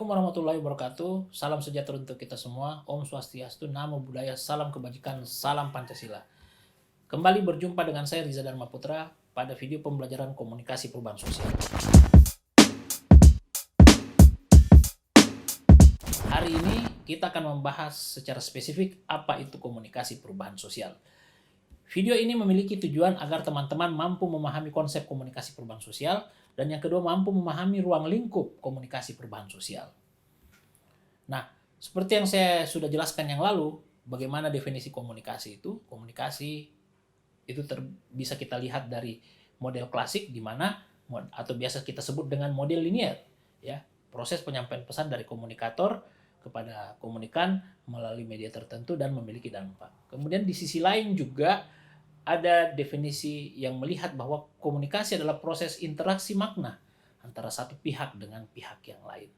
warahmatullahi wabarakatuh. Salam sejahtera untuk kita semua. Om Swastiastu, Namo Buddhaya, salam kebajikan, salam Pancasila. Kembali berjumpa dengan saya Riza Dharma Putra pada video pembelajaran komunikasi perubahan sosial. Hari ini kita akan membahas secara spesifik apa itu komunikasi perubahan sosial. Video ini memiliki tujuan agar teman-teman mampu memahami konsep komunikasi perubahan sosial dan yang kedua mampu memahami ruang lingkup komunikasi perubahan sosial. Nah, seperti yang saya sudah jelaskan yang lalu, bagaimana definisi komunikasi itu? Komunikasi itu bisa kita lihat dari model klasik di mana atau biasa kita sebut dengan model linier, ya. Proses penyampaian pesan dari komunikator kepada komunikan melalui media tertentu dan memiliki dampak. Kemudian di sisi lain juga ada definisi yang melihat bahwa komunikasi adalah proses interaksi makna antara satu pihak dengan pihak yang lain.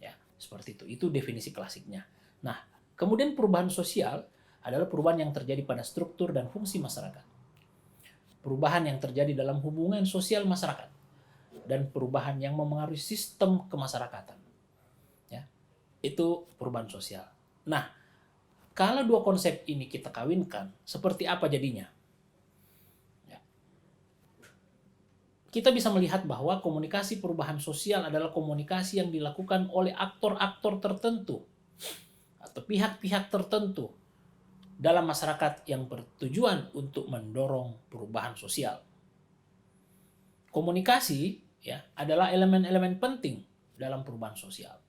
Ya, seperti itu. Itu definisi klasiknya. Nah, kemudian perubahan sosial adalah perubahan yang terjadi pada struktur dan fungsi masyarakat. Perubahan yang terjadi dalam hubungan sosial masyarakat dan perubahan yang memengaruhi sistem kemasyarakatan. Ya, itu perubahan sosial. Nah, kalau dua konsep ini kita kawinkan, seperti apa jadinya? Ya. Kita bisa melihat bahwa komunikasi perubahan sosial adalah komunikasi yang dilakukan oleh aktor-aktor tertentu atau pihak-pihak tertentu dalam masyarakat yang bertujuan untuk mendorong perubahan sosial. Komunikasi ya adalah elemen-elemen penting dalam perubahan sosial.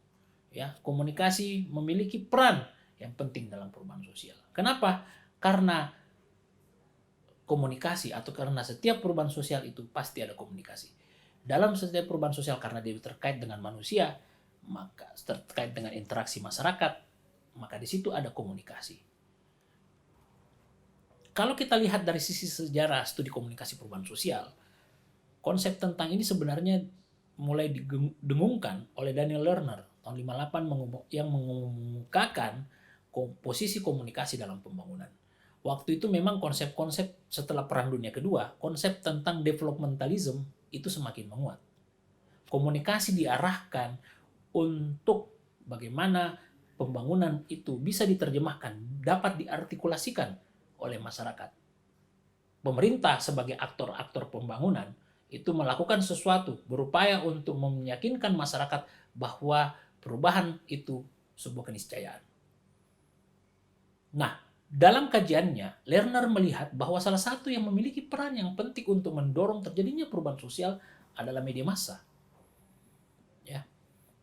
Ya, komunikasi memiliki peran yang penting dalam perubahan sosial. Kenapa? Karena komunikasi atau karena setiap perubahan sosial itu pasti ada komunikasi. Dalam setiap perubahan sosial karena dia terkait dengan manusia, maka terkait dengan interaksi masyarakat, maka di situ ada komunikasi. Kalau kita lihat dari sisi sejarah studi komunikasi perubahan sosial, konsep tentang ini sebenarnya mulai didengungkan oleh Daniel Lerner tahun 58 yang mengemukakan posisi komunikasi dalam pembangunan. Waktu itu memang konsep-konsep setelah Perang Dunia Kedua, konsep tentang developmentalism itu semakin menguat. Komunikasi diarahkan untuk bagaimana pembangunan itu bisa diterjemahkan, dapat diartikulasikan oleh masyarakat. Pemerintah sebagai aktor-aktor pembangunan itu melakukan sesuatu, berupaya untuk meyakinkan masyarakat bahwa perubahan itu sebuah keniscayaan. Nah, dalam kajiannya, Lerner melihat bahwa salah satu yang memiliki peran yang penting untuk mendorong terjadinya perubahan sosial adalah media massa. Ya.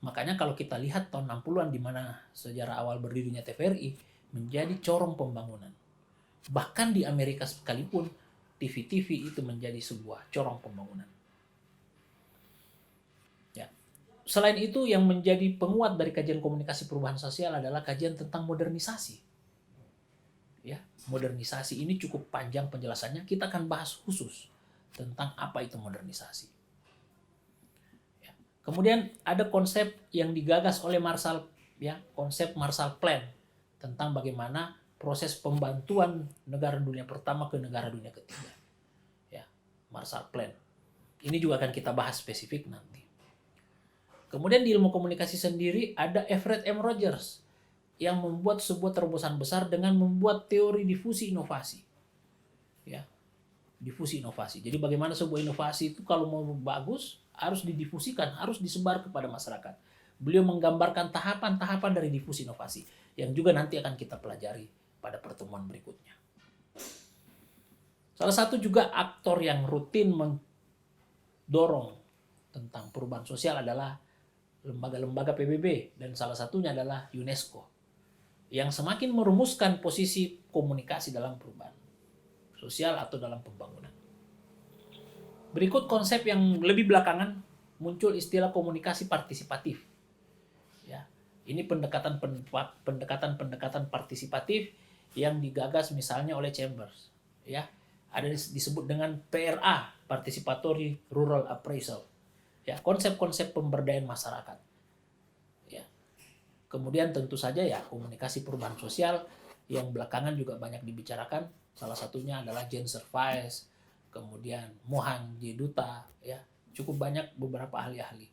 Makanya kalau kita lihat tahun 60-an di mana sejarah awal berdirinya TVRI menjadi corong pembangunan. Bahkan di Amerika sekalipun TV-TV itu menjadi sebuah corong pembangunan. Ya. Selain itu yang menjadi penguat dari kajian komunikasi perubahan sosial adalah kajian tentang modernisasi. Ya, modernisasi ini cukup panjang penjelasannya, kita akan bahas khusus tentang apa itu modernisasi. Ya. Kemudian ada konsep yang digagas oleh Marshall, ya, konsep Marshall Plan tentang bagaimana proses pembantuan negara dunia pertama ke negara dunia ketiga. Ya, Marshall Plan. Ini juga akan kita bahas spesifik nanti. Kemudian di ilmu komunikasi sendiri ada Everett M. Rogers yang membuat sebuah terobosan besar dengan membuat teori difusi inovasi. Ya, difusi inovasi. Jadi bagaimana sebuah inovasi itu kalau mau bagus harus didifusikan, harus disebar kepada masyarakat. Beliau menggambarkan tahapan-tahapan dari difusi inovasi yang juga nanti akan kita pelajari pada pertemuan berikutnya. Salah satu juga aktor yang rutin mendorong tentang perubahan sosial adalah lembaga-lembaga PBB dan salah satunya adalah UNESCO yang semakin merumuskan posisi komunikasi dalam perubahan sosial atau dalam pembangunan. Berikut konsep yang lebih belakangan muncul istilah komunikasi partisipatif. Ya, ini pendekatan partisipatif yang digagas misalnya oleh Chambers. Ya, ada disebut dengan PRA, Participatory Rural Appraisal. Ya, konsep-konsep pemberdayaan masyarakat. Ya. Kemudian tentu saja ya komunikasi perubahan sosial yang belakangan juga banyak dibicarakan. Salah satunya adalah Jane Service, kemudian Mohan J. Dutta, ya cukup banyak beberapa ahli-ahli.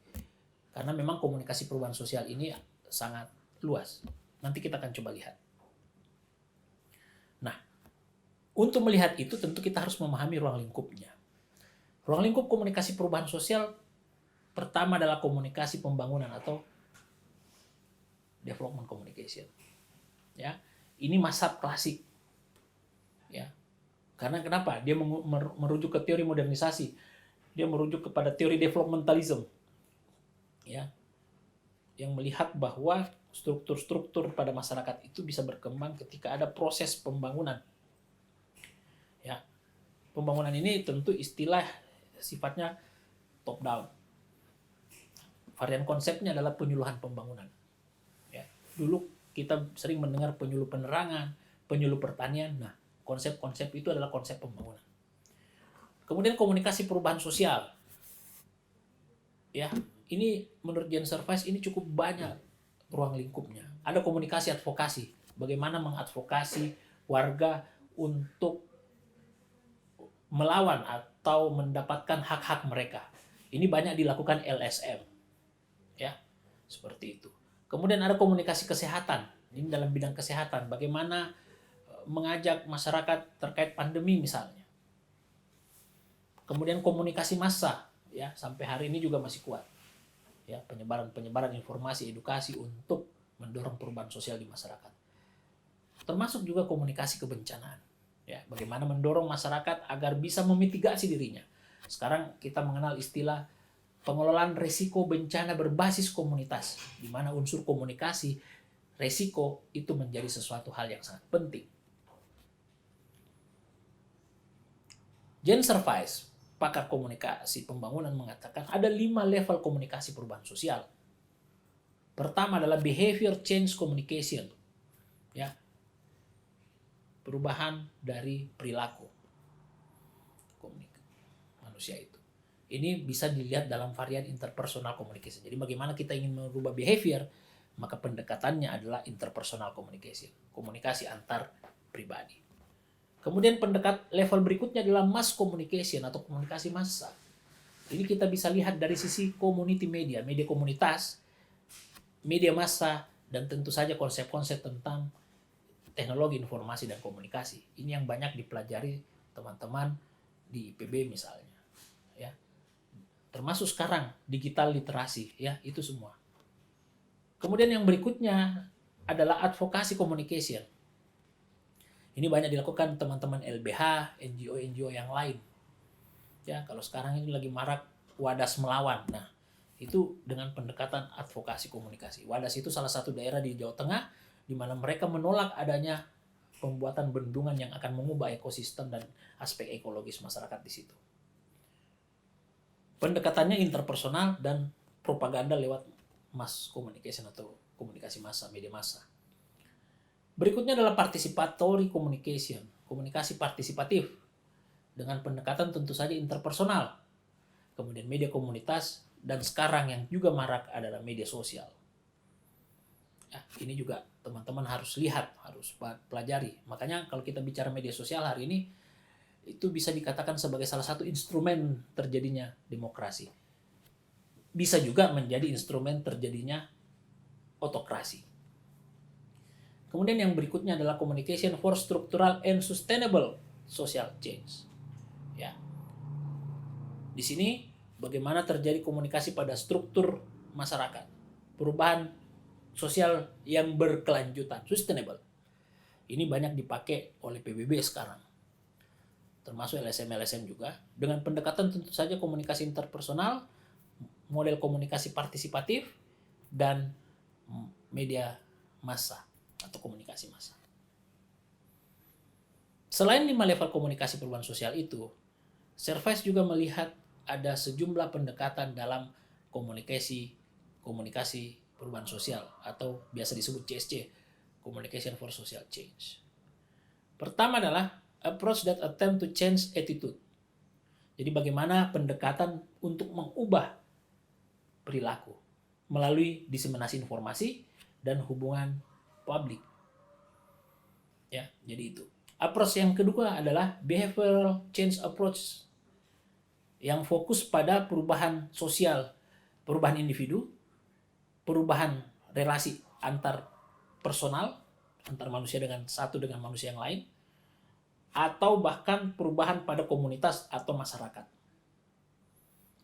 Karena memang komunikasi perubahan sosial ini sangat luas. Nanti kita akan coba lihat. Nah, untuk melihat itu tentu kita harus memahami ruang lingkupnya. Ruang lingkup komunikasi perubahan sosial pertama adalah komunikasi pembangunan atau development communication. Ya, ini masa klasik. Ya, karena kenapa? Dia merujuk ke teori modernisasi. Dia merujuk kepada teori developmentalism. Ya, yang melihat bahwa struktur-struktur pada masyarakat itu bisa berkembang ketika ada proses pembangunan. Ya, pembangunan ini tentu istilah sifatnya top down. Varian konsepnya adalah penyuluhan pembangunan. Ya, dulu kita sering mendengar penyuluh penerangan, penyuluh pertanian. Nah, konsep-konsep itu adalah konsep pembangunan. Kemudian komunikasi perubahan sosial. Ya, ini menurut Jan Servais ini cukup banyak ruang lingkupnya. Ada komunikasi advokasi, bagaimana mengadvokasi warga untuk melawan atau mendapatkan hak-hak mereka. Ini banyak dilakukan LSM. Ya, seperti itu. Kemudian ada komunikasi kesehatan. Ini dalam bidang kesehatan, bagaimana mengajak masyarakat terkait pandemi misalnya. Kemudian komunikasi massa, ya, sampai hari ini juga masih kuat. Ya, penyebaran informasi, edukasi untuk mendorong perubahan sosial di masyarakat. Termasuk juga komunikasi kebencanaan. Ya, bagaimana mendorong masyarakat agar bisa memitigasi dirinya. Sekarang kita mengenal istilah pengelolaan risiko bencana berbasis komunitas, di mana unsur komunikasi risiko itu menjadi sesuatu hal yang sangat penting. Jan Servais, pakar komunikasi pembangunan, mengatakan ada 5 level komunikasi perubahan sosial. Pertama adalah behavior change communication. Ya. Perubahan dari perilaku manusia itu. Ini bisa dilihat dalam varian interpersonal communication. Jadi bagaimana kita ingin merubah behavior, maka pendekatannya adalah interpersonal communication, komunikasi antar pribadi. Kemudian level berikutnya adalah mass communication atau komunikasi massa. Ini kita bisa lihat dari sisi community media, media komunitas, media massa, dan tentu saja konsep-konsep tentang teknologi informasi dan komunikasi. Ini yang banyak dipelajari teman-teman di IPB misalnya. Ya. Termasuk sekarang digital literasi, ya, itu semua. Kemudian yang berikutnya adalah advokasi communication. Ini banyak dilakukan teman-teman LBH, NGO-NGO yang lain. Ya, kalau sekarang ini lagi marak Wadas Melawan. Nah, itu dengan pendekatan advokasi komunikasi. Wadas itu salah satu daerah di Jawa Tengah di mana mereka menolak adanya pembuatan bendungan yang akan mengubah ekosistem dan aspek ekologis masyarakat di situ. Pendekatannya interpersonal dan propaganda lewat mass communication atau komunikasi massa, media massa. Berikutnya adalah participatory communication, komunikasi partisipatif dengan pendekatan tentu saja interpersonal. Kemudian media komunitas, dan sekarang yang juga marak adalah media sosial. Ya, ini juga teman-teman harus lihat, harus pelajari. Makanya kalau kita bicara media sosial hari ini, itu bisa dikatakan sebagai salah satu instrumen terjadinya demokrasi. Bisa juga menjadi instrumen terjadinya autokrasi. Kemudian yang berikutnya adalah communication for structural and sustainable social change. Ya. Di sini bagaimana terjadi komunikasi pada struktur masyarakat, perubahan sosial yang berkelanjutan, sustainable. Ini banyak dipakai oleh PBB sekarang, termasuk LSM juga, dengan pendekatan tentu saja komunikasi interpersonal, model komunikasi partisipatif, dan media massa atau komunikasi massa. Selain 5 level komunikasi perubahan sosial itu, Servais juga melihat ada sejumlah pendekatan dalam komunikasi perubahan sosial atau biasa disebut CSC, Communication for Social Change. Pertama adalah approach that attempt to change attitude. Jadi bagaimana pendekatan untuk mengubah perilaku melalui diseminasi informasi dan hubungan publik. Ya, jadi itu. Approach yang kedua adalah behavioral change approach yang fokus pada perubahan sosial, perubahan individu perubahan relasi antar personal, antar manusia dengan manusia yang lain, atau bahkan perubahan pada komunitas atau masyarakat.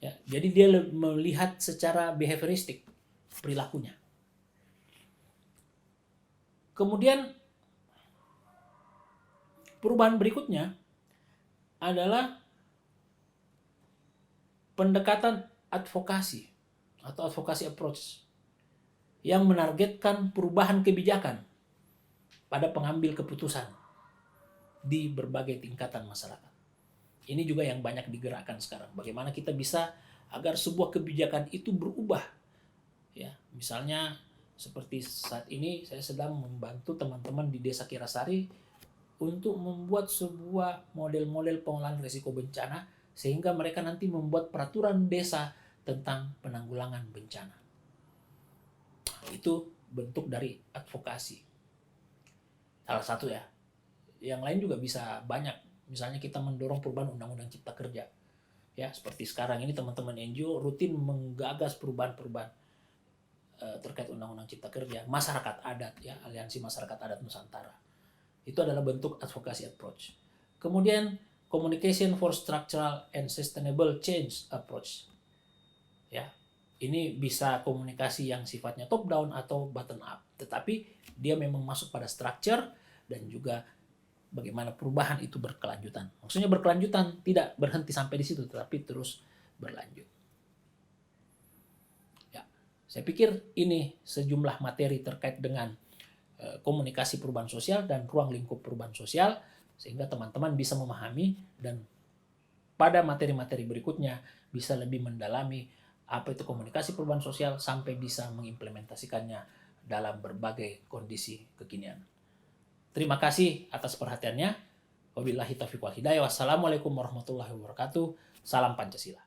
Ya, jadi dia melihat secara behavioristik perilakunya. Kemudian perubahan berikutnya adalah pendekatan advokasi atau advokasi approach yang menargetkan perubahan kebijakan pada pengambil keputusan di berbagai tingkatan masyarakat. Ini juga yang banyak digerakkan sekarang. Bagaimana kita bisa agar sebuah kebijakan itu berubah. Ya, misalnya seperti saat ini saya sedang membantu teman-teman di Desa Kirasari untuk membuat sebuah model-model pengolahan risiko bencana sehingga mereka nanti membuat peraturan desa tentang penanggulangan bencana. Itu bentuk dari advokasi. Salah satu ya. Yang lain juga bisa banyak. Misalnya kita mendorong perubahan Undang-Undang Cipta Kerja. Ya, seperti sekarang ini teman-teman NGO rutin menggagas perubahan-perubahan terkait Undang-Undang Cipta Kerja. Masyarakat adat ya, Aliansi Masyarakat Adat Nusantara. Itu adalah bentuk advokasi approach. Kemudian communication for structural and sustainable change approach. Ya. Ini bisa komunikasi yang sifatnya top down atau bottom up, tetapi dia memang masuk pada structure dan juga bagaimana perubahan itu berkelanjutan. Maksudnya berkelanjutan, tidak berhenti sampai di situ, tetapi terus berlanjut. Ya, saya pikir ini sejumlah materi terkait dengan komunikasi perubahan sosial dan ruang lingkup perubahan sosial, sehingga teman-teman bisa memahami dan pada materi-materi berikutnya bisa lebih mendalami apa itu komunikasi perubahan sosial sampai bisa mengimplementasikannya dalam berbagai kondisi kekinian. Terima kasih atas perhatiannya. Wabillahi taufiq wal hidayah. Wassalamualaikum warahmatullahi wabarakatuh. Salam Pancasila.